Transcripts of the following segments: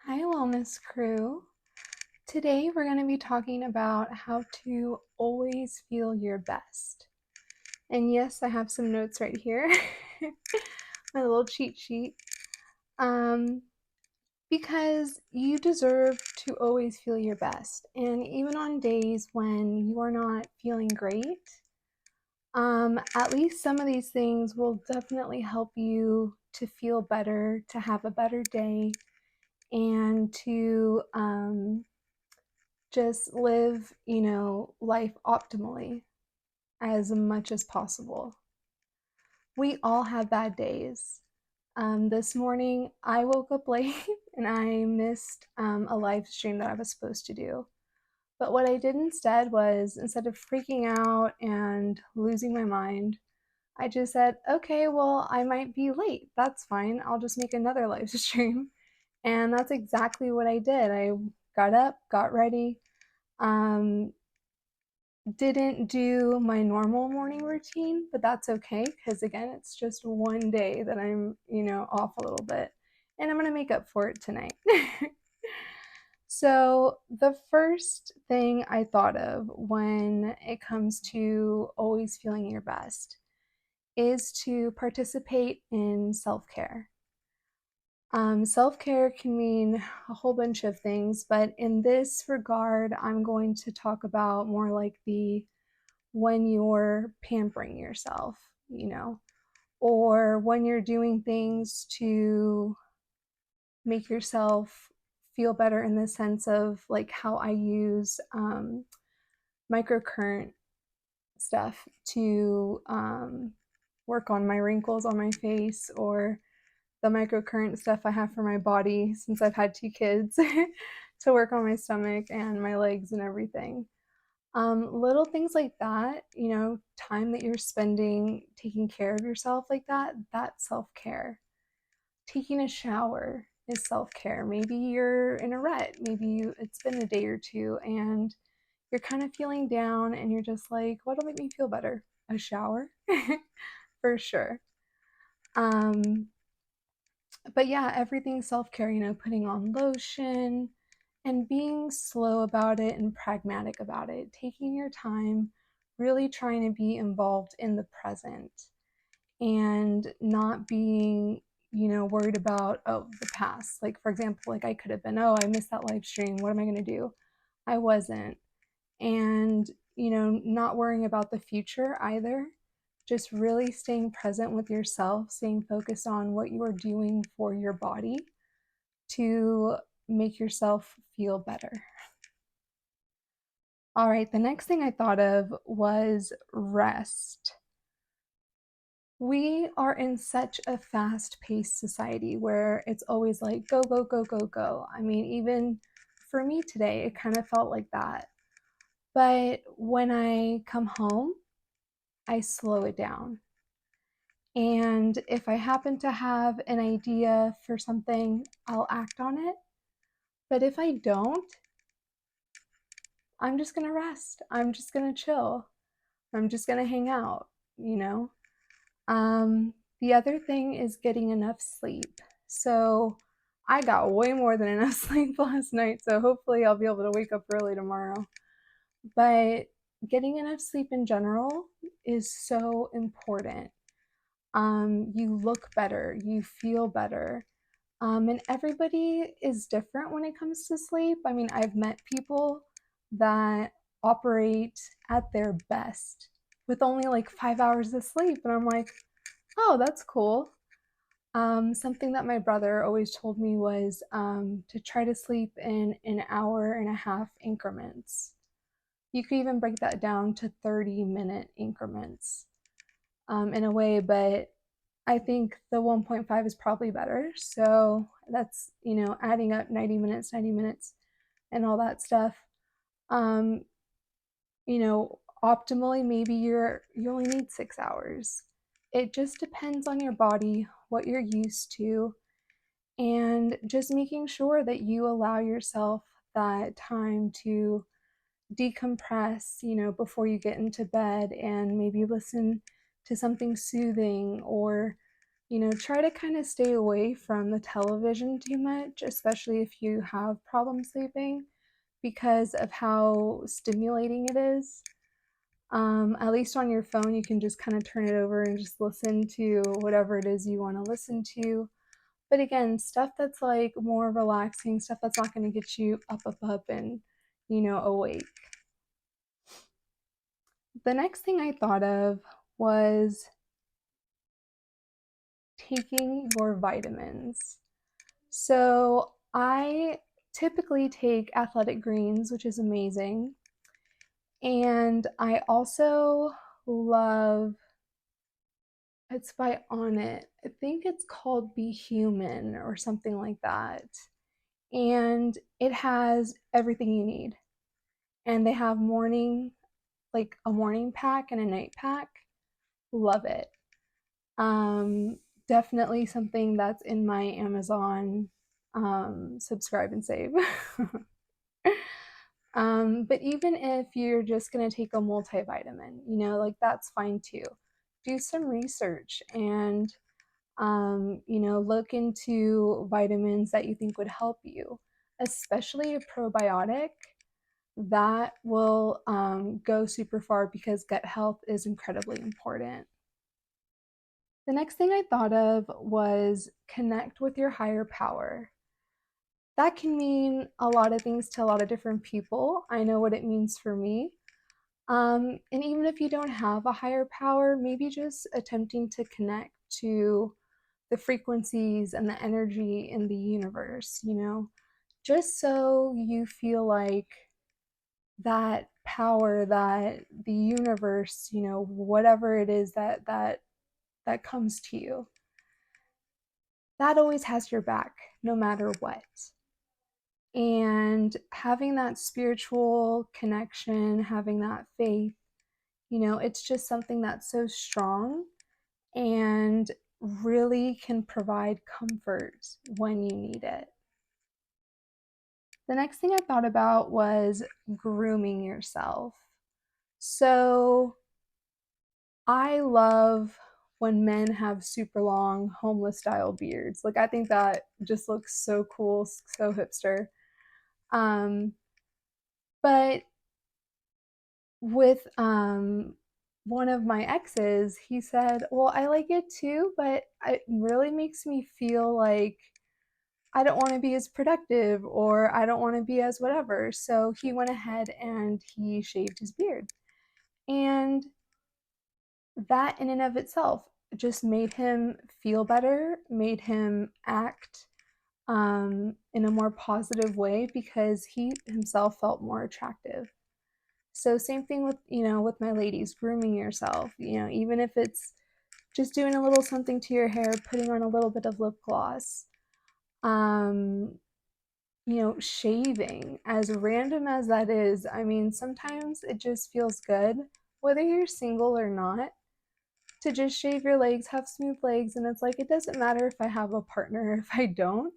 Hi, Wellness Crew. Today we're going to be talking about how to always feel your best. And yes, I have some notes right here, my little cheat sheet. Um, because you deserve to always feel your best. And even on days when you are not feeling great, at least some of these things will definitely help you to feel better, to have a better day, and to just live, life optimally as much as possible. We all have bad days. This morning, I woke up late and I missed a live stream that I was supposed to do. But what I did instead was, instead of freaking out and losing my mind, I just said, okay, well, I might be late. That's fine. I'll just make another live stream. And that's exactly what I did. I got up, got ready, um, didn't do my normal morning routine, but that's okay because again, it's just one day that I'm, off a little bit and I'm going to make up for it tonight. So, the first thing I thought of when it comes to always feeling your best is to participate in self care. Self care can mean a whole bunch of things, but in this regard, I'm going to talk about more like the when you're pampering yourself, or when you're doing things to make yourself feel better in the sense of like how I use microcurrent stuff to work on my wrinkles on my face, or the microcurrent stuff I have for my body since I've had two kids to work on my stomach and my legs and everything. Little things like that, time that you're spending taking care of yourself like that, that's self care. Taking a shower is self care. Maybe you're in a rut. It's been a day or two and you're kind of feeling down and you're just like, what'll make me feel better? A shower? For sure. Um, but yeah, everything's self care, putting on lotion and being slow about it and pragmatic about it, taking your time, really trying to be involved in the present and not being, worried about, oh, the past. Like, for example, like I could have been, oh, I missed that live stream. What am I going to do? I wasn't. And, not worrying about the future either, just really staying present with yourself, staying focused on what you are doing for your body to make yourself feel better. All right, the next thing I thought of was rest. We are in such a fast paced society where it's always like go, go, go, go, go. I mean, even for me today, it kind of felt like that. But when I come home, I slow it down. And if I happen to have an idea for something, I'll act on it. But if I don't, I'm just going to rest. I'm just going to chill. I'm just going to hang out, you know? The other thing is getting enough sleep. So I got way more than enough sleep last night. So hopefully I'll be able to wake up early tomorrow. But getting enough sleep in general is so important. You look better, you feel better. And everybody is different when it comes to sleep. I mean, I've met people that operate at their best with only like 5 hours of sleep. And I'm like, oh, that's cool. Something that my brother always told me was to try to sleep in an hour and a half increments. You could even break that down to 30-minute increments in a way, but I think the 1.5 is probably better. So that's, adding up 90 minutes, and all that stuff. Um, Optimally, maybe you only need 6 hours. It just depends on your body, what you're used to, and just making sure that you allow yourself that time to decompress, before you get into bed and maybe listen to something soothing or Try to kind of stay away from the television too much, especially if you have problem sleeping, because of how stimulating it is. At least on your phone, you can just kind of turn it over and just listen to whatever it is you want to listen to. But again, stuff that's like more relaxing, stuff that's not going to get you up, and, awake. The next thing I thought of was taking your vitamins. So I typically take Athletic Greens, which is amazing. And I also love, it's by Onnit. I think it's called Be Human or something like that. And it has everything you need. And they have like a morning pack and a night pack. Love it. Um, Definitely something that's in my Amazon subscribe and save. But even if you're just going to take a multivitamin, like that's fine too. Do some research and, look into vitamins that you think would help you, especially a probiotic. That will go super far because gut health is incredibly important. The next thing I thought of was connect with your higher power. That can mean a lot of things to a lot of different people. I know what it means for me. And even if you don't have a higher power, maybe just attempting to connect to the frequencies and the energy in the universe, just so you feel like that power, that the universe, whatever it is that comes to you, that always has your back no matter what. And having that spiritual connection, having that faith, it's just something that's so strong and really can provide comfort when you need it. The next thing I thought about was grooming yourself. So I love when men have super long homeless style beards. Like I think that just looks so cool, so hipster. Um, but with one of my exes, he said, "Well, I like it too, but it really makes me feel like I don't want to be as productive or I don't want to be as whatever." So he went ahead and he shaved his beard. And that in and of itself just made him feel better, made him act in a more positive way because he himself felt more attractive. So same thing with, with my ladies, grooming yourself, even if it's just doing a little something to your hair, putting on a little bit of lip gloss, um, shaving, as random as that is. I mean, sometimes it just feels good, whether you're single or not, to just shave your legs, have smooth legs, and it's like it doesn't matter if I have a partner or if I don't.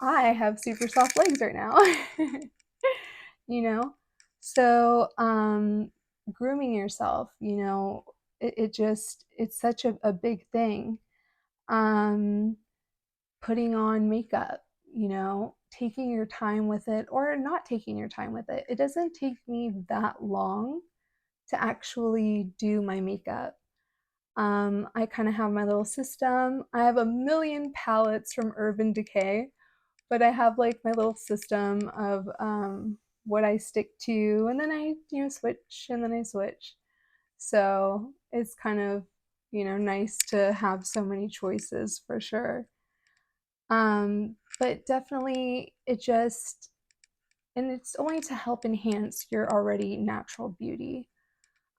I have super soft legs right now. you know? So, grooming yourself, it's such a big thing. Um, Putting on makeup, taking your time with it or not taking your time with it. It doesn't take me that long to actually do my makeup. I kind of have my little system. I have a million palettes from Urban Decay, but I have like my little system of what I stick to, and then I, switch, and then I switch. So it's kind of, nice to have so many choices for sure. But definitely and it's only to help enhance your already natural beauty.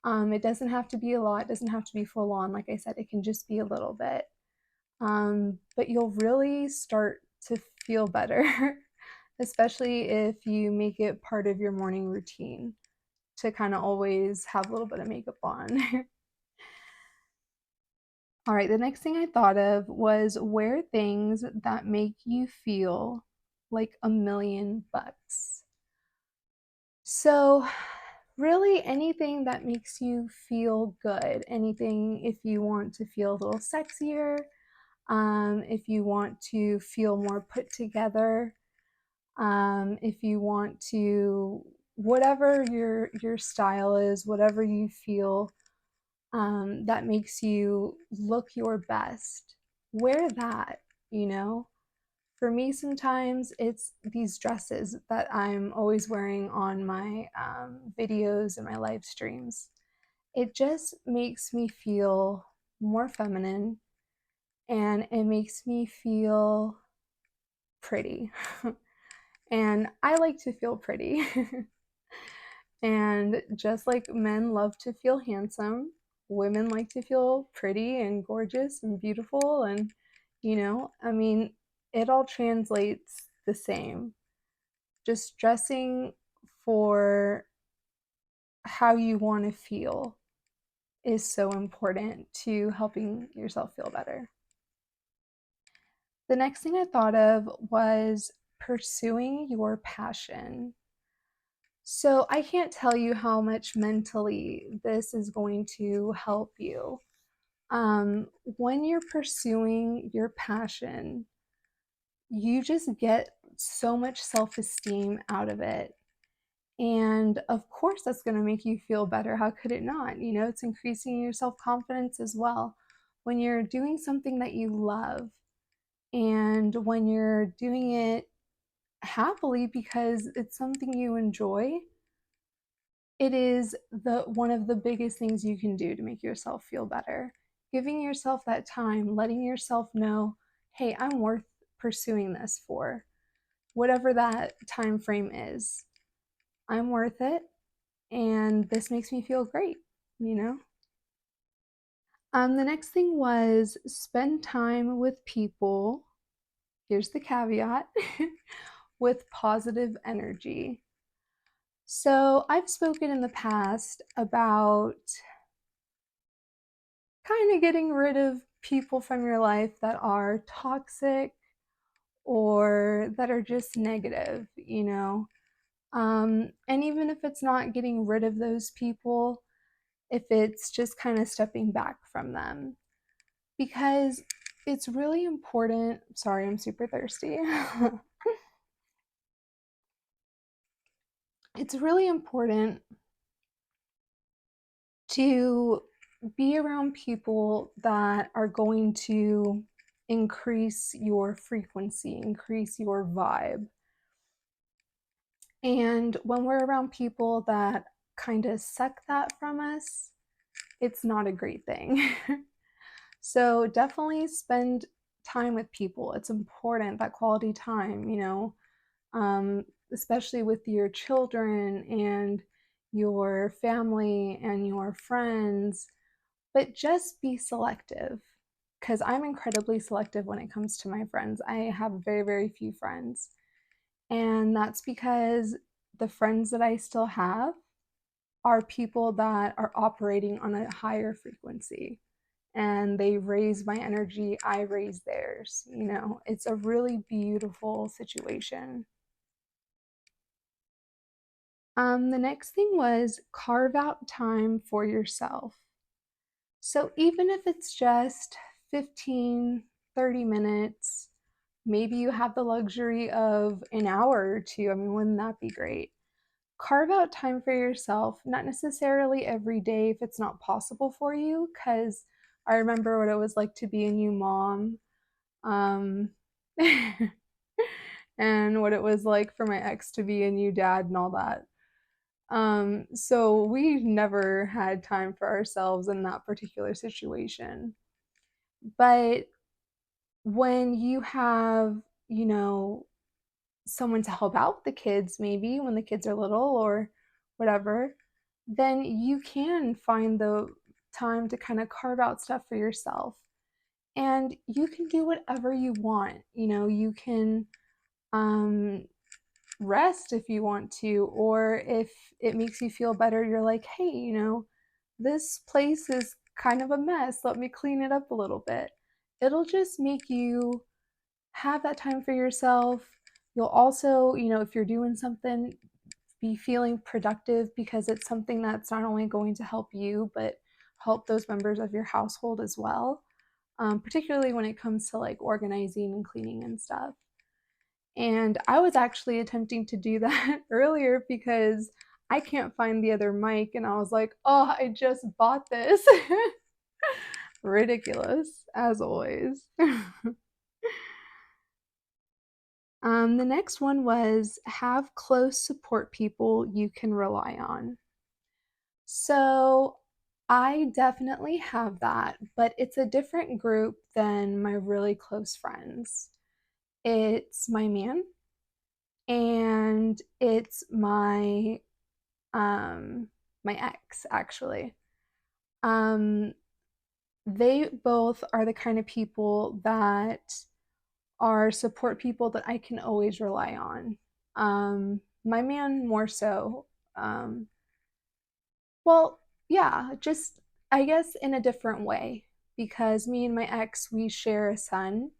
It doesn't have to be a lot, it doesn't have to be full on. Like I said, it can just be a little bit. But you'll really start to feel better, especially if you make it part of your morning routine to kind of always have a little bit of makeup on. All right, the next thing I thought of was wear things that make you feel like $1,000,000. So Really anything that makes you feel good. Anything if you want to feel a little sexier, if you want to feel more put together, if you want to, whatever your style is, whatever you feel that makes you look your best, wear that, you know? For me, sometimes it's these dresses that I'm always wearing on my videos and my live streams. It just makes me feel more feminine and it makes me feel pretty. And I like to feel pretty. And just like men love to feel handsome, women like to feel pretty and gorgeous and beautiful. And, I mean, it all translates the same. Just dressing for how you want to feel is so important to helping yourself feel better. The next thing I thought of was pursuing your passion. So I can't tell you how much mentally this is going to help you. When you're pursuing your passion, you just get so much self esteem out of it. And of course, that's going to make you feel better. How could it not? It's increasing your self confidence as well. When you're doing something that you love and when you're doing it happily because it's something you enjoy, it is the one of the biggest things you can do to make yourself feel better. Giving yourself that time, letting yourself know, hey, I'm worth pursuing this for whatever that time frame is. I'm worth it, and this makes me feel great, you know? The next thing was spend time with people. Here's the caveat with positive energy. So, I've spoken in the past about kind of getting rid of people from your life that are toxic or that are just negative. And even if it's not getting rid of those people, if it's just kind of stepping back from them, because it's really important. Sorry, I'm super thirsty. It's really important to be around people that are going to increase your frequency, increase your vibe. And when we're around people that kind of suck that from us, it's not a great thing. So definitely spend time with people. It's important, that quality time, especially with your children and your family and your friends, but just be selective because I'm incredibly selective when it comes to my friends. I have very, very few friends. And that's because the friends that I still have are people that are operating on a higher frequency and they raise my energy, I raise theirs. It's a really beautiful situation. The next thing was carve out time for yourself. So even if it's just 15, 30 minutes, maybe you have the luxury of an hour or two. I mean, wouldn't that be great? Carve out time for yourself, not necessarily every day if it's not possible for you, because I remember what it was like to be a new mom. Um, and what it was like for my ex to be a new dad and all that. So we never had time for ourselves in that particular situation. But when you have, you know, someone to help out the kids, maybe when the kids are little or whatever, then you can find the time to kind of carve out stuff for yourself. And you can do whatever you want. You can um, rest if you want to, or if it makes you feel better, you're like, hey, this place is kind of a mess. Let me clean it up a little bit. It'll just make you have that time for yourself. You'll also, if you're doing something, be feeling productive because it's something that's not only going to help you, but help those members of your household as well, particularly when it comes to like organizing and cleaning and stuff. And I was actually attempting to do that earlier because I can't find the other mic, and I was like, oh, I just bought this. Ridiculous, as always. The next one was have close support people you can rely on. So I definitely have that, but it's a different group than my really close friends. It's my man and it's my ex actually. Um they both are the kind of people that are support people that I can always rely on. My man more so. Um, well, yeah, just I guess in a different way because me and my ex we share a son.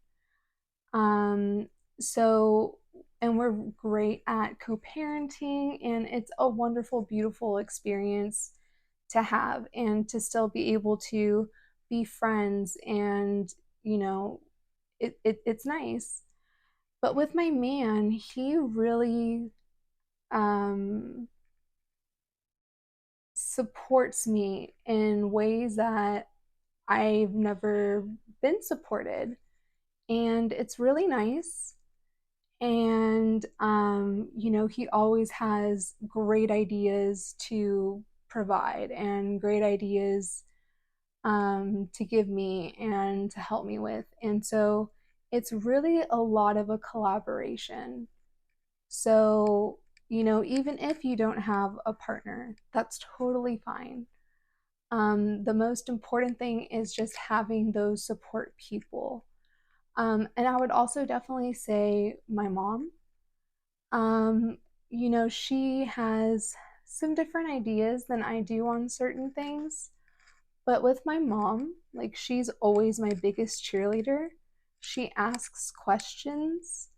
Um, so and we're great at co-parenting, and it's a wonderful, beautiful experience to have and to still be able to be friends and you know it's nice. But with my man, he really um, supports me in ways that I've never been supported. And it's really nice. And, he always has great ideas to provide and great ideas to give me and to help me with. And so it's really a lot of a collaboration. So, even if you don't have a partner, that's totally fine. The most important thing is just having those support people. And I would also definitely say my mom. Um, she has some different ideas than I do on certain things. But with my mom, like she's always my biggest cheerleader. She asks questions.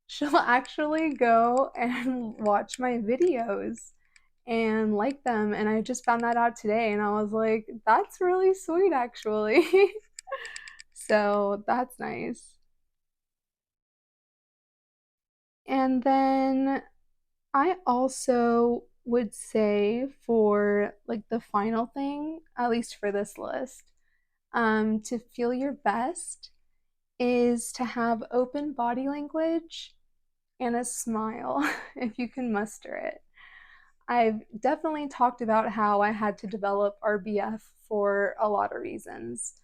She'll actually go and watch my videos and like them. And I just found that out today and I was like, that's really sweet actually. So that's nice. And then I also would say for like the final thing, at least for this list, to feel your best is to have open body language and a smile if you can muster it. I've definitely talked about how I had to develop RBF for a lot of reasons,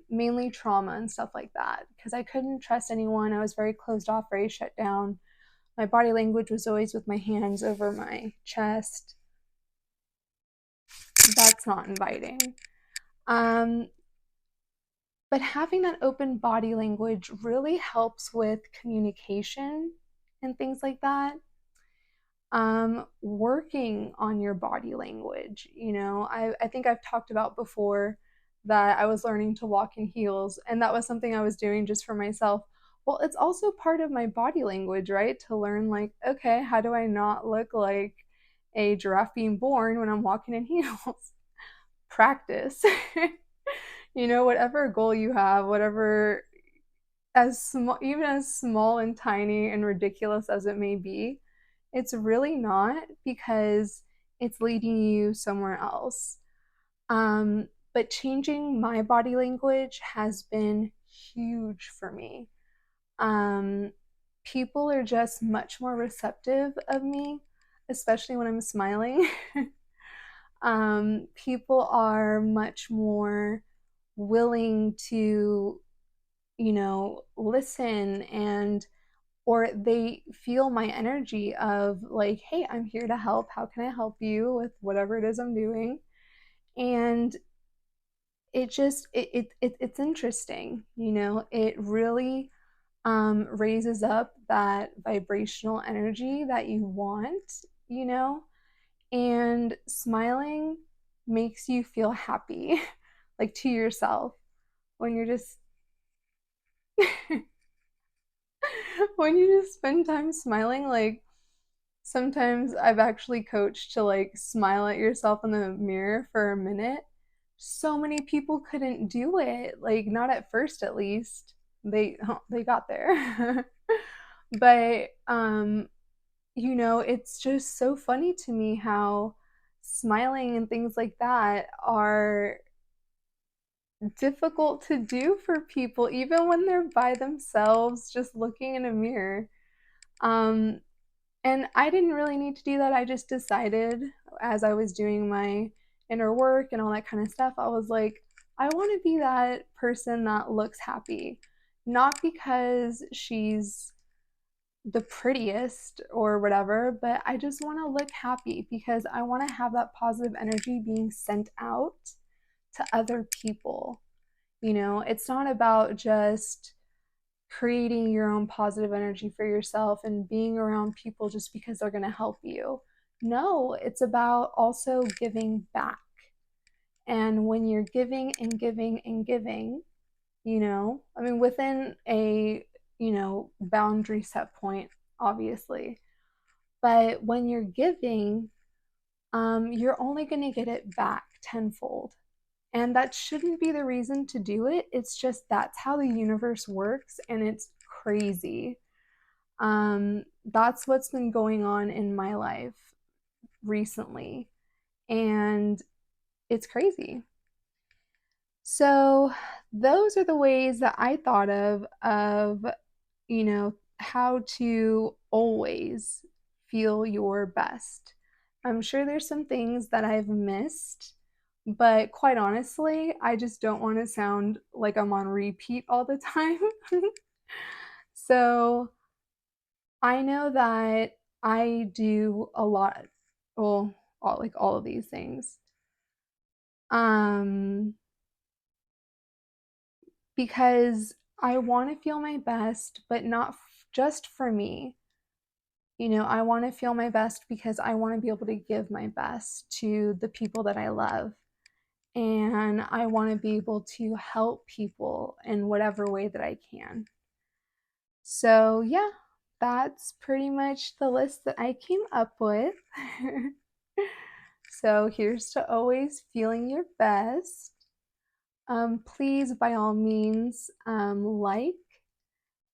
mainly trauma and stuff like that, because I couldn't trust anyone. I was very closed off, very shut down. My body language was always with my hands over my chest. That's not inviting. Um, but having that open body language really helps with communication and things like that. Working on your body language. I think I've talked about before that I was learning to walk in heels, and that was something I was doing just for myself. Well, it's also part of my body language, right? To learn, like, okay, how do I not look like a giraffe being born when I'm walking in heels? Practice. Whatever goal you have, whatever, as small, even as small and tiny and ridiculous as it may be, it's really not because it's leading you somewhere else. But changing my body language has been huge for me. Um, People are just much more receptive of me, especially when I'm smiling. People are much more willing to, listen and or they feel my energy of like, hey, I'm here to help. How can I help you with whatever it is I'm doing? And it's interesting, it really raises up that vibrational energy that you want, you know, and smiling makes you feel happy, like to yourself when you're just when you just spend time smiling, like Sometimes I've actually coached to like smile at yourself in the mirror for a minute. So many people couldn't do it, like not at first at least. They got there. But it's just so funny to me how smiling and things like that are difficult to do for people, even when they're by themselves, just looking in a mirror. Um, and I didn't really need to do that. I just decided as I was doing my inner work and all that kind of stuff, I was like, I want to be that person that looks happy. Not because she's the prettiest or whatever, but I just want to look happy because I want to have that positive energy being sent out to other people. It's not about just creating your own positive energy for yourself and being around people just because they're going to help you. No, it's about also giving back. And when you're giving and giving and giving, I mean, within a, boundary set point, obviously. But when you're giving, you're only going to get it back tenfold. And that shouldn't be the reason to do it. It's just that's how the universe works, and it's crazy. That's what's been going on in my life recently, and it's crazy. So, those are the ways that I thought of, how to always feel your best. I'm sure there's some things that I've missed, but quite honestly, I just don't want to sound like I'm on repeat all the time. So I know that I do a lot, well, all of these things, um, because I want to feel my best, but not just for me. I want to feel my best because I want to be able to give my best to the people that I love. And I want to be able to help people in whatever way that I can. So, yeah, that's pretty much the list that I came up with. So, here's to always feeling your best. Please, by all means, like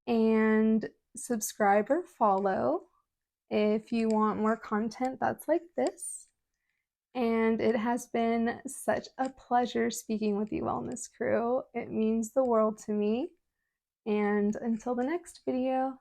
and subscribe or follow if you want more content that's like this. And it has been such a pleasure speaking with you, Wellness Crew. It means the world to me. And until the next video.